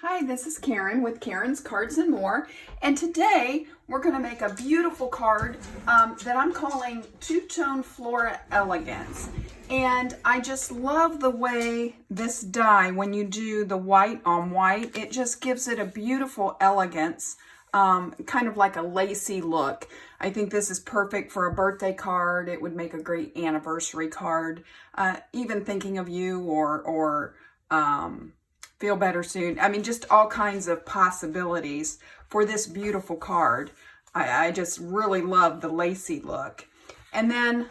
Hi, this is Karen with Karen's Cards and More, and today we're going to make a beautiful card that I'm calling Two Tone Flora Elegance. And I just love the way this die, when you do the white on white, it just gives it a beautiful elegance, kind of like a lacy look. I think this is perfect for a birthday card. It would make a great anniversary card, even thinking of you or feel better soon. I mean, just all kinds of possibilities for this beautiful card. I just really love the lacy look. And then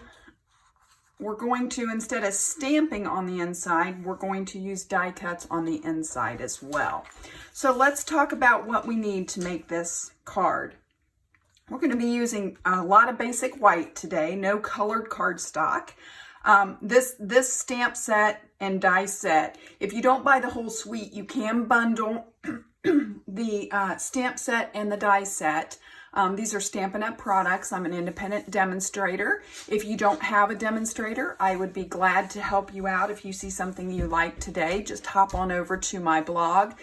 we're going to, instead of stamping on the inside, we're going to use die cuts on the inside as well. So let's talk about what we need to make this card. We're going to be using a lot of basic white today, no colored cardstock. This stamp set and die set, if you don't buy the whole suite, you can bundle the stamp set and the die set. These are Stampin' Up! Products. I'm an independent demonstrator. If you don't have a demonstrator, I would be glad to help you out. If you see something you like today, just hop on over to my blog,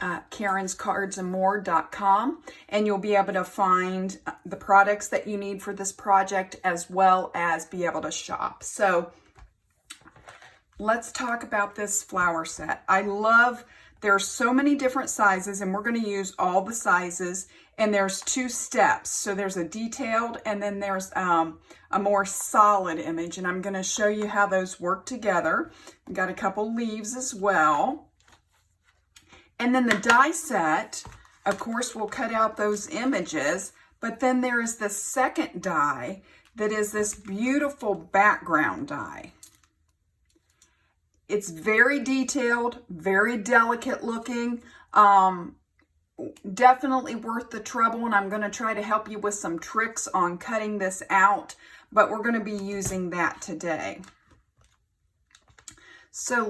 karenscardsandmore.com, and you'll be able to find the products that you need for this project, as well as be able to shop. So let's talk about this flower set. I love, there are so many different sizes, and we're going to use all the sizes, and there's two steps. So there's a detailed, and then there's a more solid image, and I'm going to show you how those work together. We've got a couple leaves as well. And then the die set, of course, will cut out those images, but then there is the second die that is this beautiful background die. It's very detailed, very delicate looking, definitely worth the trouble, and I'm going to try to help you with some tricks on cutting this out, but we're going to be using that today. So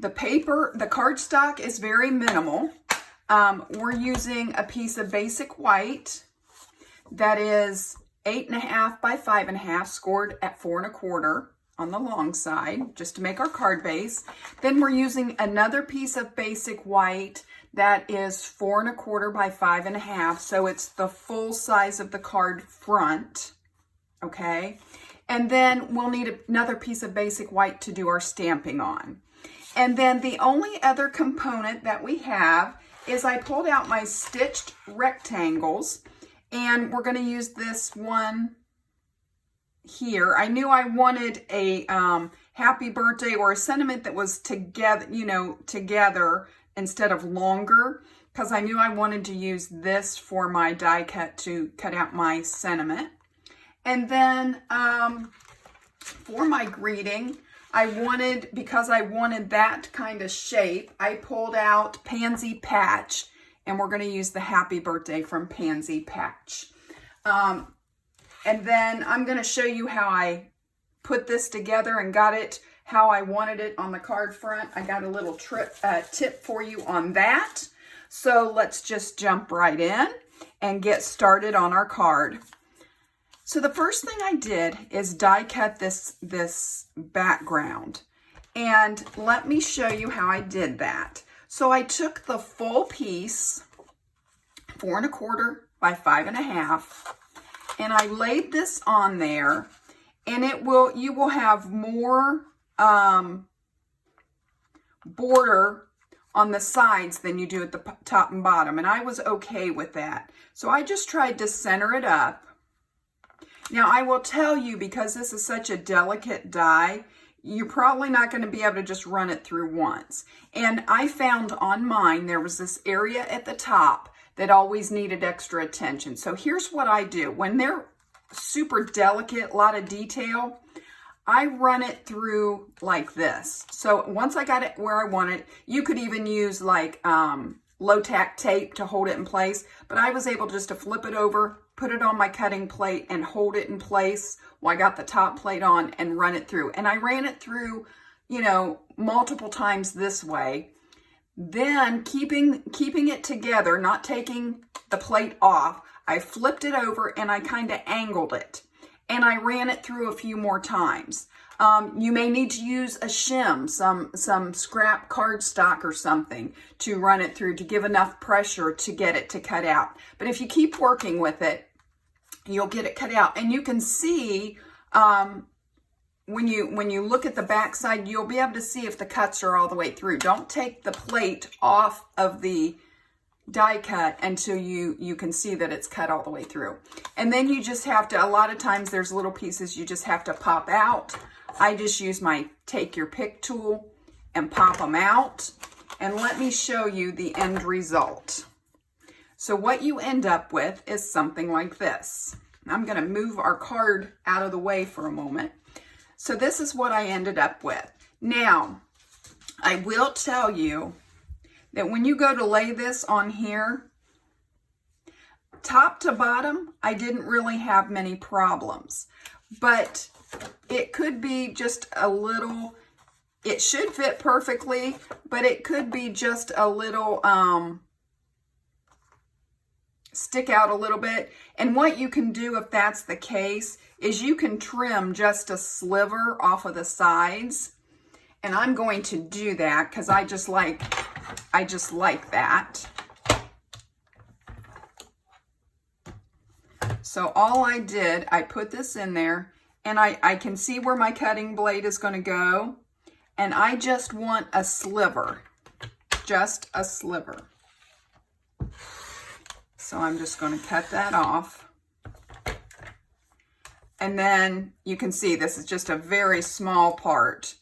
the paper, the cardstock is very minimal. We're using a piece of basic white that is 8.5 by 5.5, scored at 4 1/4 on the long side, just to make our card base. Then we're using another piece of basic white that is 4 1/4 by 5.5, so it's the full size of the card front, okay? And then we'll need another piece of basic white to do our stamping on. And then the only other component that we have is I pulled out my stitched rectangles, and we're going to use this one here. I knew I wanted a happy birthday or a sentiment that was together, together instead of longer, because I knew I wanted to use this for my die cut to cut out my sentiment. And then for my greeting, because I wanted that kind of shape, I pulled out Pansy Patch, and we're going to use the Happy Birthday from Pansy Patch. And then I'm going to show you how I put this together and got it how I wanted it on the card front. I got a little tip for you on that. So let's just jump right in and get started on our card. So the first thing I did is die cut this background, and let me show you how I did that. So I took the full piece, 4 1/4 by 5.5, and I laid this on there, and you will have more border on the sides than you do at the top and bottom, and I was okay with that. So I just tried to center it up. Now, I will tell you, because this is such a delicate die, you're probably not going to be able to just run it through once. And I found on mine, there was this area at the top that always needed extra attention. So here's what I do. When they're super delicate, a lot of detail, I run it through like this. So once I got it where I want it, you could even use like low-tack tape to hold it in place, but I was able just to flip it over, put it on my cutting plate, and hold it in place while I got the top plate on and run it through. And I ran it through, multiple times this way. Then keeping it together, not taking the plate off, I flipped it over and I kind of angled it. And I ran it through a few more times. You may need to use a shim, some scrap cardstock or something to run it through to give enough pressure to get it to cut out. But if you keep working with it, you'll get it cut out. And you can see when you look at the back side, you'll be able to see if the cuts are all the way through. Don't take the plate off of the die cut until you can see that it's cut all the way through. And then you just have to, a lot of times there's little pieces you just have to pop out. I just use my take your pick tool and pop them out. And let me show you the end result. So what you end up with is something like this. I'm going to move our card out of the way for a moment. So this is what I ended up with. Now, I will tell you that when you go to lay this on here, top to bottom, I didn't really have many problems. But it could be just a little, it should fit perfectly, but it could be just a little, stick out a little bit. And what you can do if that's the case is you can trim just a sliver off of the sides. And I'm going to do that because I just like that. So all I did, I put this in there and I can see where my cutting blade is going to go. And I just want a sliver, just a sliver. So I'm just going to cut that off. And then you can see this is just a very small part.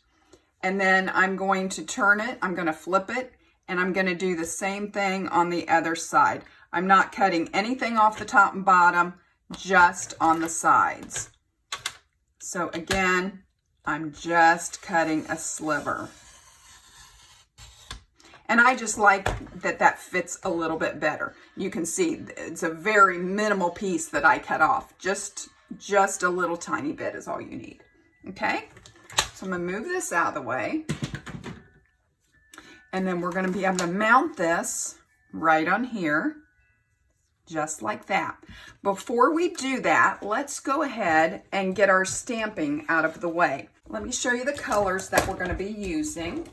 And then I'm going to turn it, I'm going to flip it, and I'm going to do the same thing on the other side. I'm not cutting anything off the top and bottom, just on the sides. So again, I'm just cutting a sliver. And I just like that that fits a little bit better. You can see it's a very minimal piece that I cut off. Just a little tiny bit is all you need. Okay? So I'm going to move this out of the way. And then we're going to be able to mount this right on here. Just like that. Before we do that, let's go ahead and get our stamping out of the way. Let me show you the colors that we're going to be using.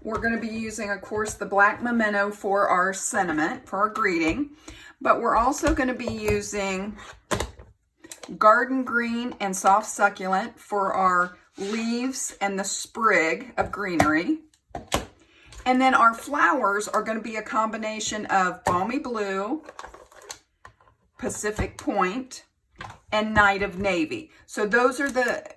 We're going to be using, of course, the black memento for our sentiment, for our greeting. But we're also going to be using garden green and soft succulent for our leaves and the sprig of greenery. And then our flowers are going to be a combination of balmy blue, Pacific Point, and Night of Navy. So those are the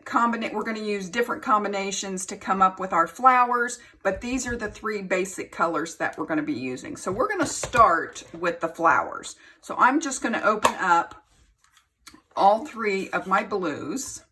we're going to use different combinations to come up with our flowers, but these are the three basic colors that we're going to be using. So we're going to start with the flowers. So I'm just going to open up all three of my blues.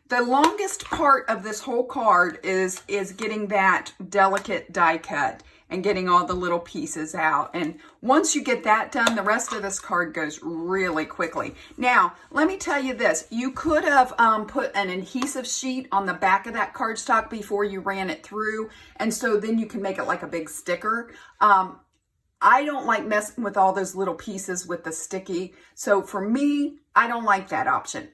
The longest part of this whole card is getting that delicate die cut and getting all the little pieces out. And once you get that done, the rest of this card goes really quickly. Now, let me tell you this. You could have put an adhesive sheet on the back of that cardstock before you ran it through. And so then you can make it like a big sticker. I don't like messing with all those little pieces with the sticky. So for me, I don't like that option.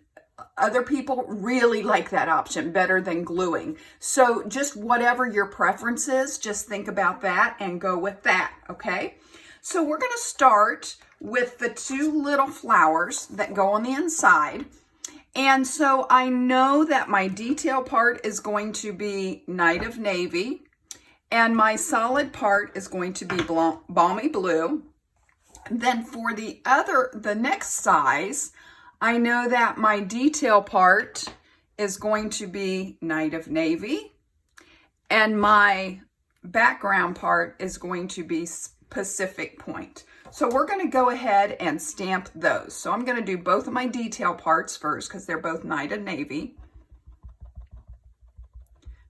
Other people really like that option better than gluing. So just whatever your preference is, just think about that and go with that, okay? So we're going to start with the two little flowers that go on the inside. And so I know that my detail part is going to be Night of Navy, and my solid part is going to be balmy blue. Then for the next size, I know that my detail part is going to be Night of Navy, and my background part is going to be Pacific Point. So we're going to go ahead and stamp those. So I'm going to do both of my detail parts first because they're both Night of Navy.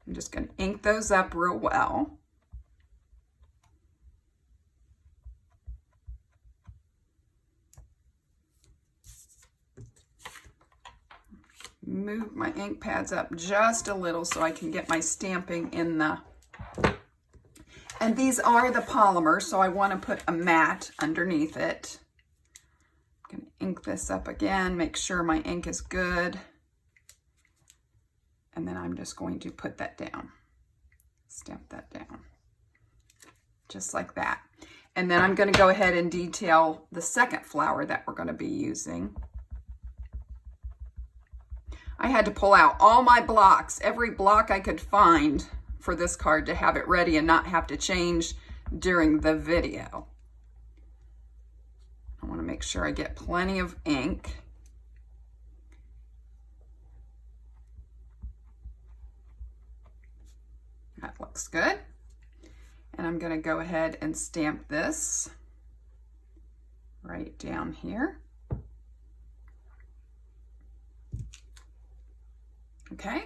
I'm just going to ink those up real well. Move my ink pads up just a little so I can get my stamping in the... And these are the polymers, so I want to put a mat underneath it. I'm going to ink this up again, make sure my ink is good. And then I'm just going to put that down, stamp that down, just like that. And then I'm going to go ahead and detail the second flower that we're going to be using. I had to pull out all my blocks, every block I could find for this card to have it ready and not have to change during the video. I want to make sure I get plenty of ink. That looks good. And I'm going to go ahead and stamp this right down here. Okay,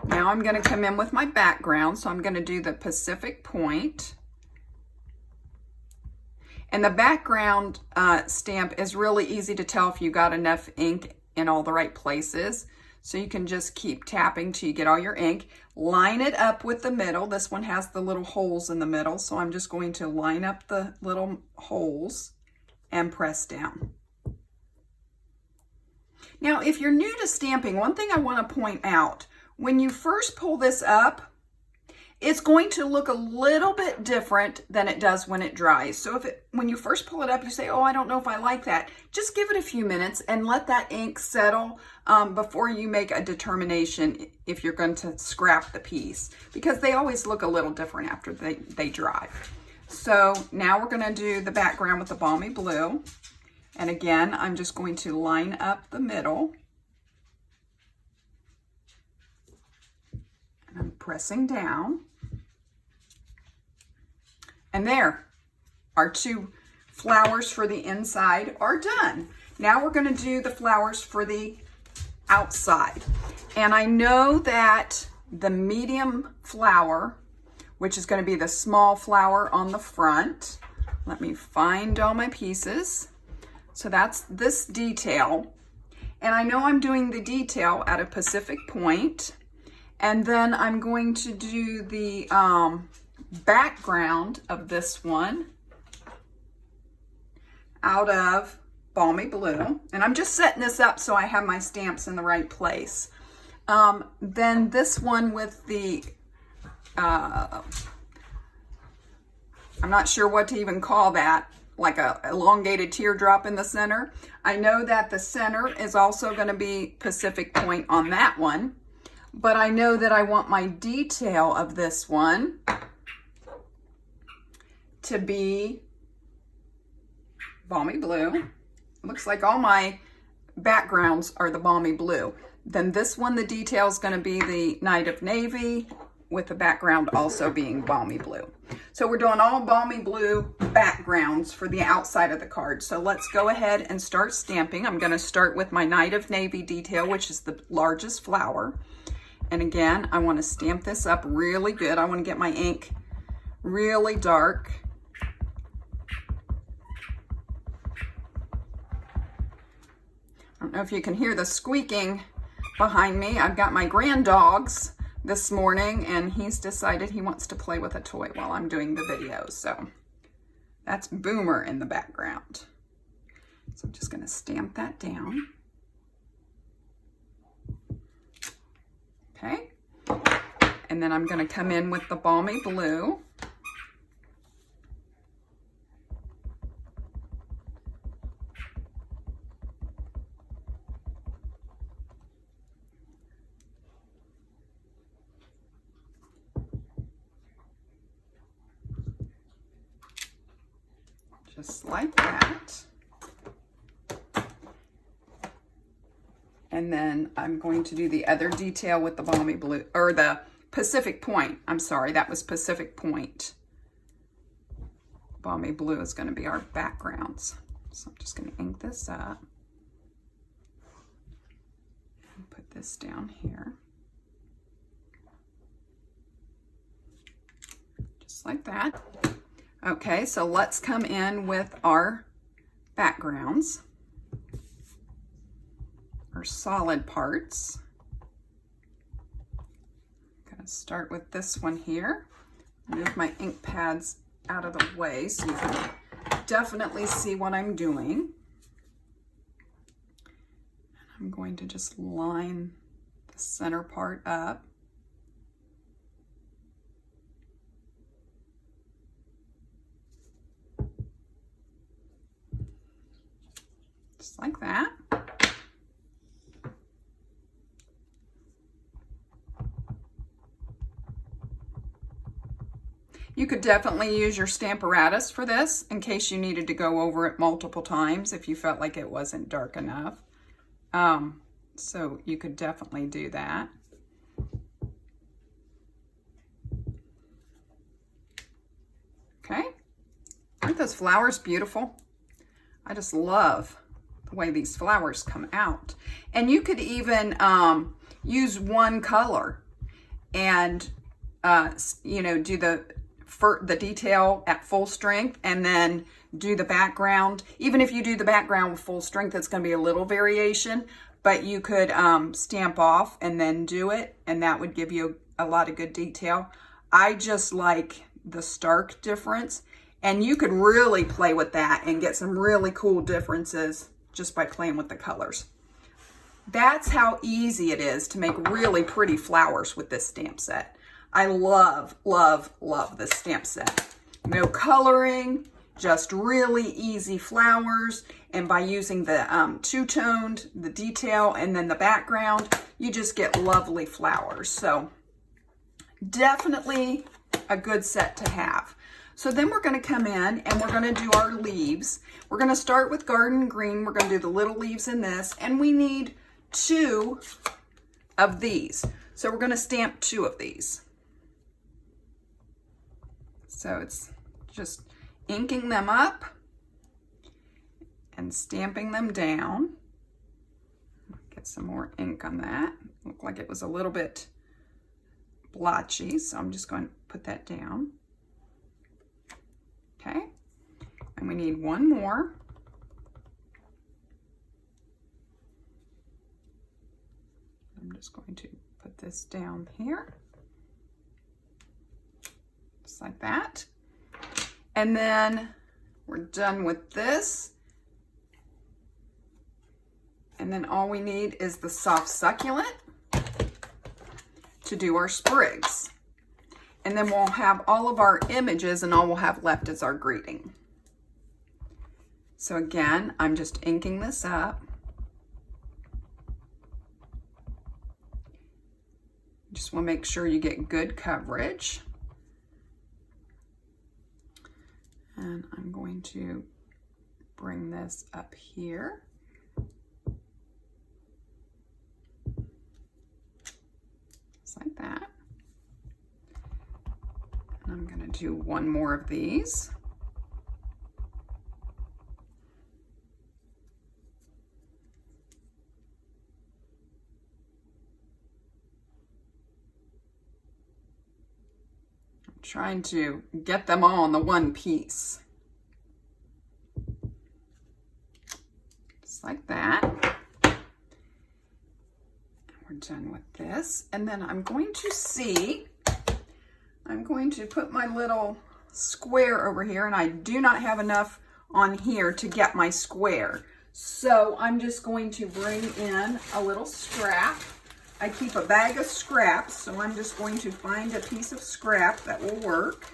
now I'm going to come in with my background. So I'm going to do the Pacific Point. And the background stamp is really easy to tell if you got enough ink in all the right places. So you can just keep tapping till you get all your ink. Line it up with the middle. This one has the little holes in the middle. So I'm just going to line up the little holes and press down. Now, if you're new to stamping, one thing I want to point out, when you first pull this up, it's going to look a little bit different than it does when it dries. So when you first pull it up, you say, oh, I don't know if I like that. Just give it a few minutes and let that ink settle before you make a determination if you're going to scrap the piece, because they always look a little different after they dry. So now we're going to do the background with the Balmy Blue. And again, I'm just going to line up the middle. And I'm pressing down. And there, our two flowers for the inside are done. Now we're going to do the flowers for the outside. And I know that the medium flower, which is going to be the small flower on the front, let me find all my pieces. So that's this detail. And I know I'm doing the detail at a Pacific Point. And then I'm going to do the background of this one out of Balmy Blue. And I'm just setting this up so I have my stamps in the right place. Then this one with the, I'm not sure what to even call that, like a elongated teardrop in the center. I know that the center is also going to be Pacific Point on that one, but I know that I want my detail of this one to be Balmy Blue. It looks like all my backgrounds are the Balmy Blue. Then this one, the detail is going to be the Night of Navy, with the background also being Balmy Blue. So we're doing all Balmy Blue backgrounds for the outside of the card. So let's go ahead and start stamping. I'm going to start with my Night of Navy detail, which is the largest flower. And again, I want to stamp this up really good. I want to get my ink really dark. I don't know if you can hear the squeaking behind me. I've got my grand dogs this morning, and he's decided he wants to play with a toy while I'm doing the video. So that's Boomer in the background. So I'm just going to stamp that down. Okay. And then I'm going to come in with the Balmy Blue. Just like that. And then I'm going to do the other detail with the Balmy Blue, or the Pacific Point. I'm sorry, that was Pacific Point. Balmy Blue is going to be our backgrounds. So I'm just going to ink this up. And put this down here. Just like that. Okay, so let's come in with our backgrounds, our solid parts. I'm going to start with this one here. Move my ink pads out of the way so you can definitely see what I'm doing. I'm going to just line the center part up. Just like that. You could definitely use your Stamparatus for this in case you needed to go over it multiple times if you felt like it wasn't dark enough. So you could definitely do that. Okay, aren't those flowers beautiful? I just love the way these flowers come out. And you could even use one color and you know, do the detail at full strength and then do the background. Even if you do the background with full strength, it's going to be a little variation, but you could stamp off and then do it, and that would give you a lot of good detail. I just like the stark difference, and you could really play with that and get some really cool differences just by playing with the colors. That's how easy it is to make really pretty flowers with this stamp set. I love, love, love this stamp set. No coloring, just really easy flowers. And by using the two-toned, the detail, and then the background, you just get lovely flowers. So definitely a good set to have. So then we're going to come in and we're going to do our leaves. We're going to start with garden green. We're going to do the little leaves in this, and we need 2 of these. So we're going to stamp 2 of these. So it's just inking them up and stamping them down. Get some more ink on that. Looked like it was a little bit blotchy, so I'm just going to put that down. Okay, and we need 1 more. I'm just going to put this down here. Just like that. And then we're done with this. And then all we need is the soft succulent to do our sprigs. And then we'll have all of our images, and all we'll have left is our greeting. So again, I'm just inking this up. Just want to make sure you get good coverage. And I'm going to bring this up here. Just like that. And I'm going to do 1 more of these. Trying to get them all in the one piece. Just like that. We're done with this. And then I'm going to put my little square over here, and I do not have enough on here to get my square. So I'm just going to bring in a little scrap. I keep a bag of scraps, so I'm just going to find a piece of scrap that will work.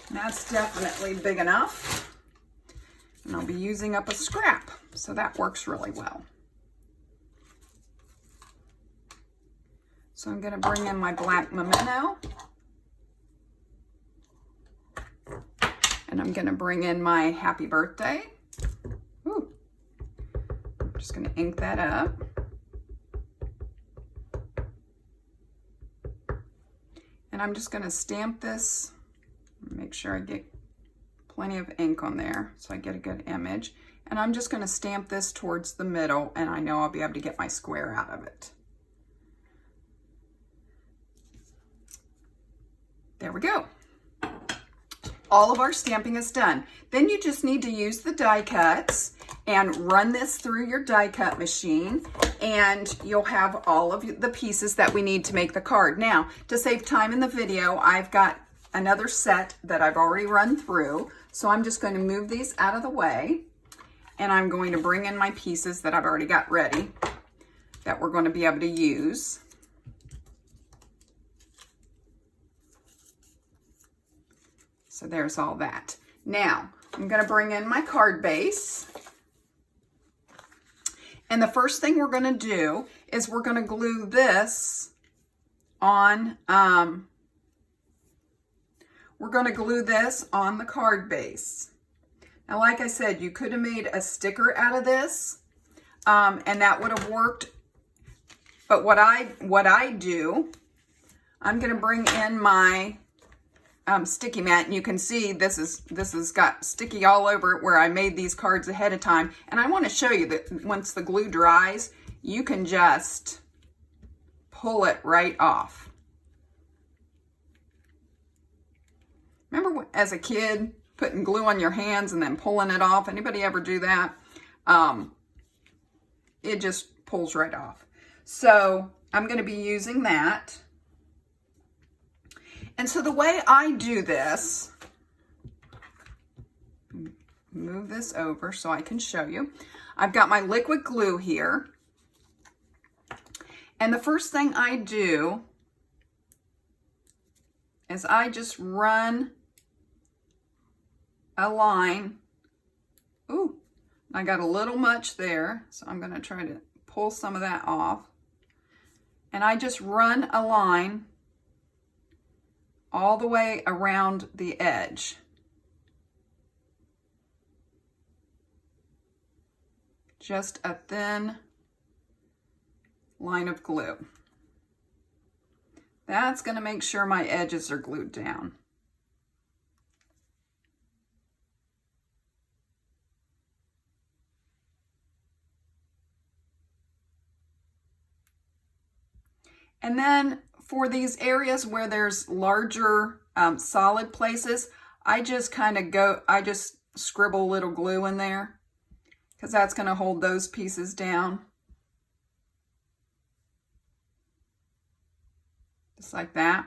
And that's definitely big enough. And I'll be using up a scrap, so that works really well. So I'm going to bring in my black memento. And I'm going to bring in my happy birthday. Ooh. I'm just going to ink that up. And I'm just going to stamp this, make sure I get plenty of ink on there so I get a good image. And I'm just going to stamp this towards the middle, and I know I'll be able to get my square out of it. There we go. All of our stamping is done. Then you just need to use the die cuts and run this through your die cut machine, and you'll have all of the pieces that we need to make the card. Now, to save time in the video, I've got another set that I've already run through, so I'm just going to move these out of the way, and I'm going to bring in my pieces that I've already got ready that we're going to be able to use. So there's all that. Now, I'm going to bring in my card base. And the first thing we're going to do is we're going to glue this on, we're going to glue this on the card base. Now, like I said, you could have made a sticker out of this, and that would have worked. But what I do, I'm going to bring in my sticky mat, and you can see this has got sticky all over it where I made these cards ahead of time. And I want to show you that once the glue dries, you can just pull it right off. Remember as a kid putting glue on your hands and then pulling it off? Anybody ever do that? It just pulls right off. So I'm going to be using that. And so the way I do this, move this over so I can show you. I've got my liquid glue here. And the first thing I do is I just run a line. Ooh, I got a little much there, so I'm going to try to pull some of that off. And I just run a line all the way around the edge. Just a thin line of glue. That's going to make sure my edges are glued down. And then for these areas where there's larger solid places, I just scribble a little glue in there because that's going to hold those pieces down. Just like that.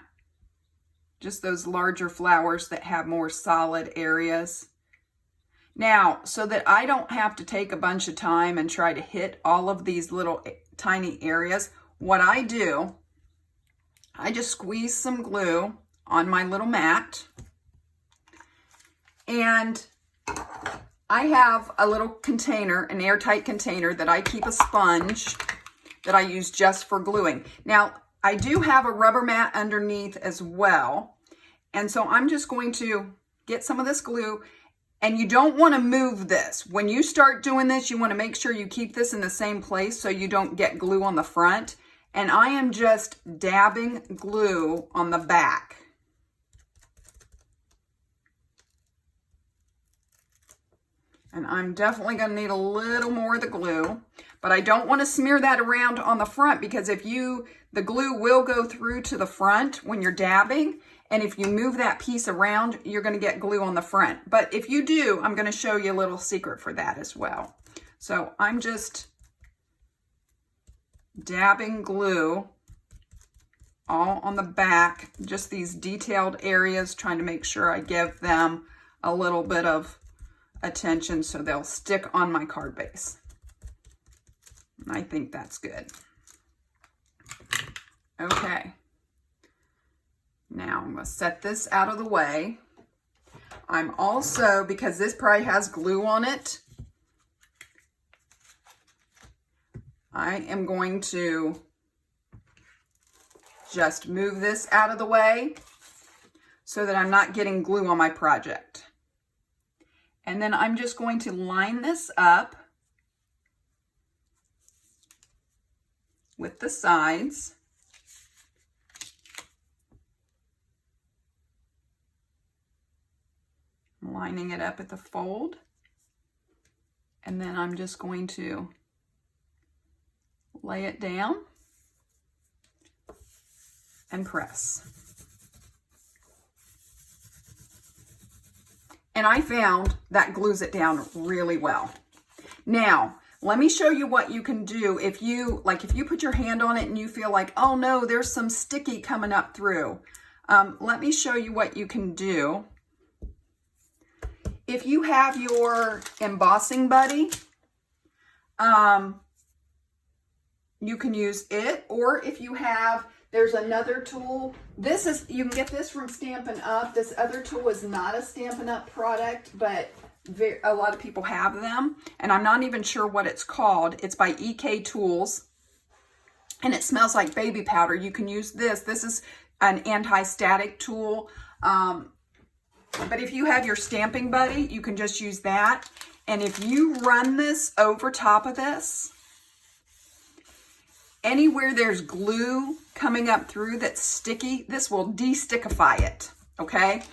Just those larger flowers that have more solid areas. Now, so that I don't have to take a bunch of time and try to hit all of these little tiny areas, what I do, I just squeeze some glue on my little mat, and I have a little container, an airtight container that I keep a sponge that I use just for gluing. Now, I do have a rubber mat underneath as well, and so I'm just going to get some of this glue, and you don't want to move this. When you start doing this, you want to make sure you keep this in the same place so you don't get glue on the front. And I am just dabbing glue on the back. And I'm definitely going to need a little more of the glue, but I don't want to smear that around on the front because the glue will go through to the front when you're dabbing. And if you move that piece around, you're going to get glue on the front. But if you do, I'm going to show you a little secret for that as well. So I'm just dabbing glue all on the back, just these detailed areas, trying to make sure I give them a little bit of attention so they'll stick on my card base. I think that's good. Okay. Now I'm going to set this out of the way. I'm also, because this probably has glue on it, I am going to just move this out of the way so that I'm not getting glue on my project. And then I'm just going to line this up with the sides. I'm lining it up at the fold. And then I'm just going to lay it down and press. And I found that glues it down really well. Now, let me show you what you can do if you put your hand on it and you feel like, oh no, there's some sticky coming up through. Let me show you what you can do. If you have your embossing buddy, you can use it, or if you have, there's another tool. This is, you can get this from Stampin' Up. This other tool is not a Stampin' Up product, but a lot of people have them, and I'm not even sure what it's called. It's by EK Tools, and it smells like baby powder. You can use this. This is an anti-static tool, but if you have your stamping buddy, you can just use that. And if you run this over top of this, anywhere there's glue coming up through that's sticky, this will de-stickify it, okay?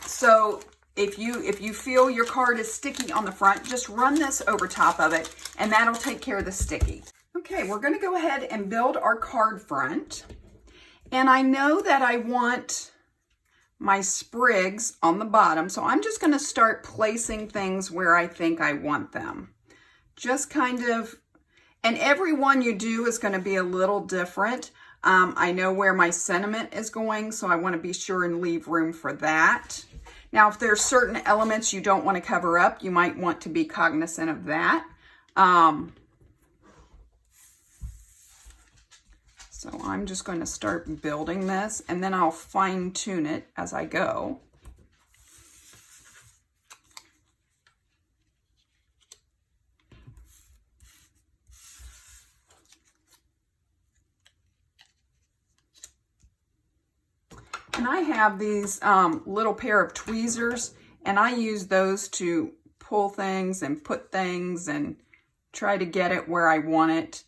So if you feel your card is sticky on the front, just run this over top of it, and that'll take care of the sticky. Okay, we're gonna go ahead and build our card front. And I know that I want my sprigs on the bottom, so I'm just gonna start placing things where I think I want them. Just kind of, and every one you do is gonna be a little different. I know where my sentiment is going, so I wanna be sure and leave room for that. Now, if there's certain elements you don't wanna cover up, you might want to be cognizant of that. So I'm just going to start building this, and then I'll fine tune it as I go. And I have these little pair of tweezers, and I use those to pull things and put things and try to get it where I want it.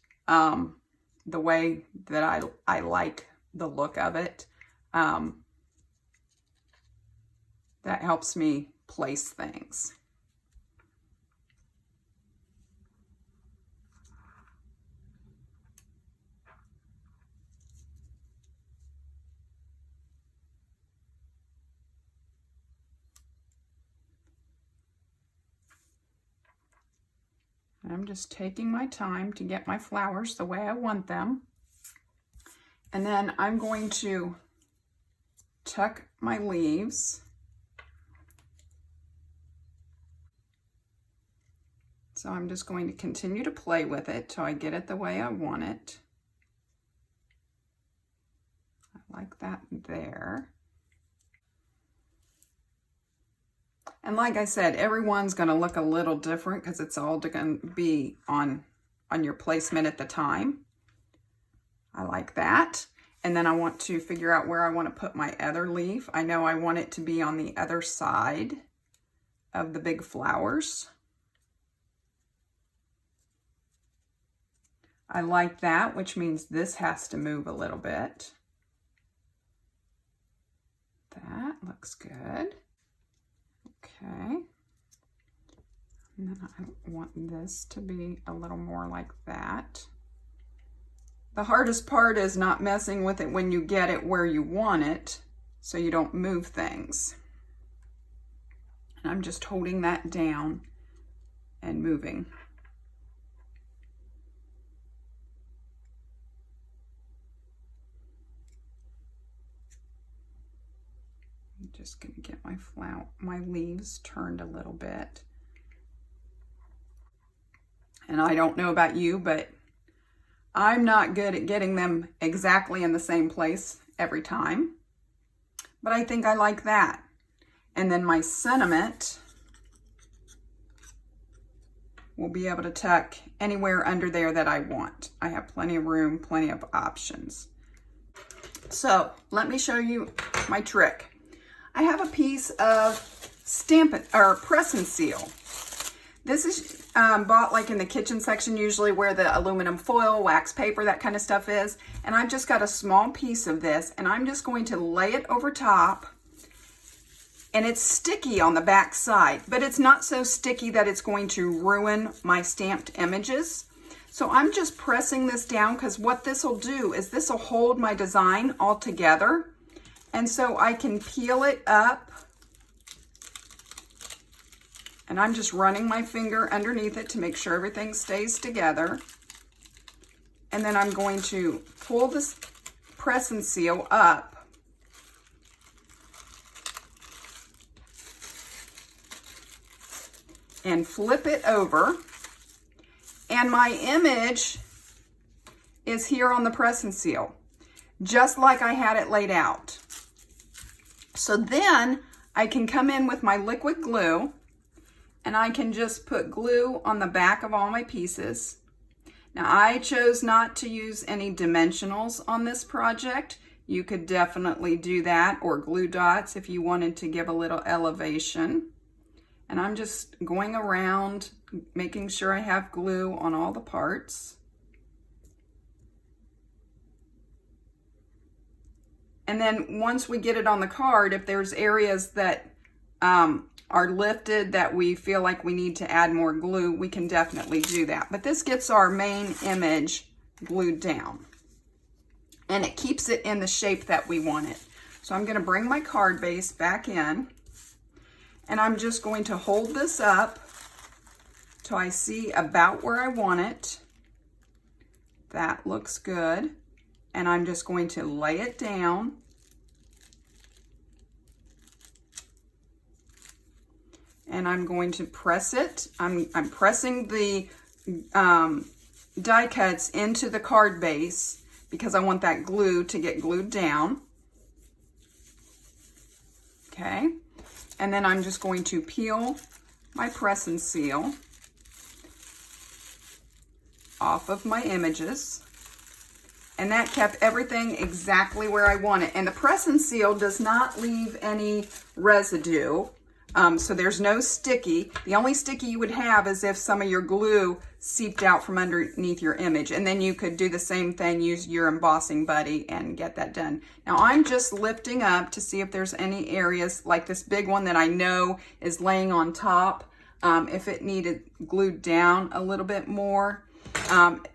The way that I like the look of it. That helps me place things. I'm just taking my time to get my flowers the way I want them. And then I'm going to tuck my leaves. So I'm just going to continue to play with it till I get it the way I want it. I like that there. And like I said, everyone's going to look a little different because it's all going to be on your placement at the time. I like that. And then I want to figure out where I want to put my other leaf. I know I want it to be on the other side of the big flowers. I like that, which means this has to move a little bit. That looks good. Okay, and then I want this to be a little more like that. The hardest part is not messing with it when you get it where you want it, so you don't move things. And I'm just holding that down and moving. Just gonna get my leaves turned a little bit. And I don't know about you, but I'm not good at getting them exactly in the same place every time. But I think I like that. And then my sentiment will be able to tuck anywhere under there that I want. I have plenty of room, plenty of options. So let me show you my trick. I have a piece of Stampin' or Press and Seal. This is bought like in the kitchen section, usually where the aluminum foil, wax paper, that kind of stuff is. And I've just got a small piece of this, and I'm just going to lay it over top. And it's sticky on the back side, but it's not so sticky that it's going to ruin my stamped images. So I'm just pressing this down, because what this will do is this will hold my design all together. And so I can peel it up, and I'm just running my finger underneath it to make sure everything stays together. And then I'm going to pull this Press and Seal up. and flip it over. And my image is here on the press and seal, just like I had it laid out. So then I can come in with my liquid glue and I can just put glue on the back of all my pieces. Now I chose not to use any dimensionals on this project. You could definitely do that, or glue dots if you wanted to give a little elevation. And I'm just going around making sure I have glue on all the parts. And then once we get it on the card, if there's areas that are lifted that we feel like we need to add more glue, we can definitely do that. But this gets our main image glued down. And it keeps it in the shape that we want it. So I'm going to bring my card base back in. And I'm just going to hold this up till I see about where I want it. That looks good. And I'm just going to lay it down. And I'm going to press it. I'm pressing the die cuts into the card base because I want that glue to get glued down. Okay. And then I'm just going to peel my press and seal off of my images. And that kept everything exactly where I want it. And the press and seal does not leave any residue. So there's no sticky. The only sticky you would have is if some of your glue seeped out from underneath your image. And then you could do the same thing, use your embossing buddy and get that done. Now I'm just lifting up to see if there's any areas like this big one that I know is laying on top. If it needed glued down a little bit more.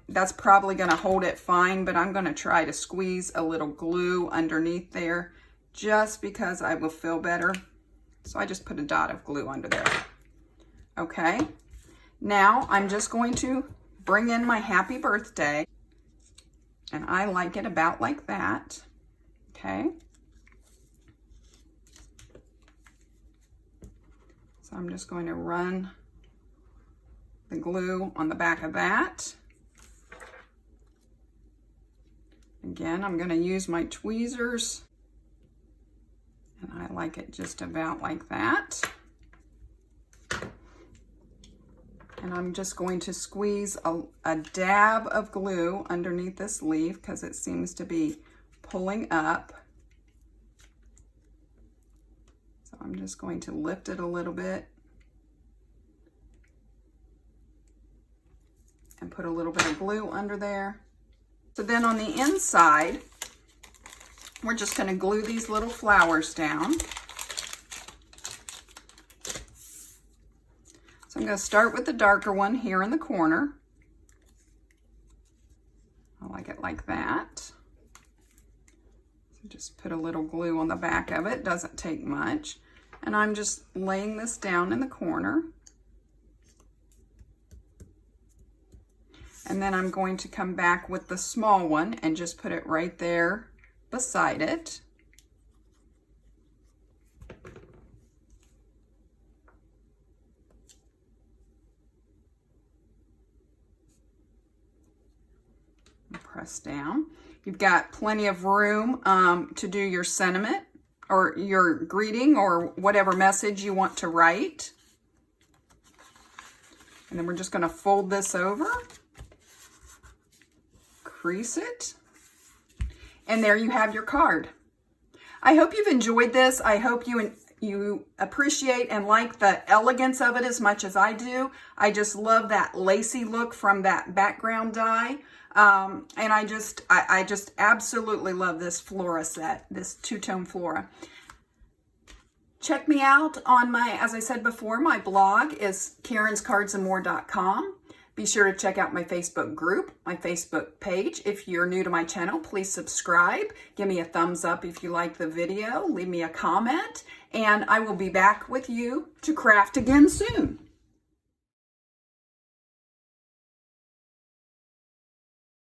That's probably going to hold it fine, but I'm going to try to squeeze a little glue underneath there just because I will feel better. So I just put a dot of glue under there. Okay. Now I'm just going to bring in my happy birthday, and I like it about like that. Okay. So I'm just going to run the glue on the back of that. Again, I'm going to use my tweezers, and I like it just about like that. And I'm just going to squeeze a dab of glue underneath this leaf because it seems to be pulling up. So I'm just going to lift it a little bit and put a little bit of glue under there. So then on the inside, we're just going to glue these little flowers down. So I'm going to start with the darker one here in the corner. I like it like that. So just put a little glue on the back of it. Doesn't take much. And I'm just laying this down in the corner. And then I'm going to come back with the small one and just put it right there beside it. Press down. You've got plenty of room to do your sentiment or your greeting or whatever message you want to write. And then we're just going to fold this over, crease it, and there you have your card. I hope you've enjoyed this. I hope you appreciate and like the elegance of it as much as I do. I just love that lacy look from that background die. And I just absolutely love this Flora set, this two-tone Flora. Check me out on my, as I said before, my blog is karenscardsandmore.com. Be sure to check out my Facebook group, my Facebook page. If you're new to my channel, please subscribe. Give me a thumbs up if you like the video. Leave me a comment, and I will be back with you to craft again soon.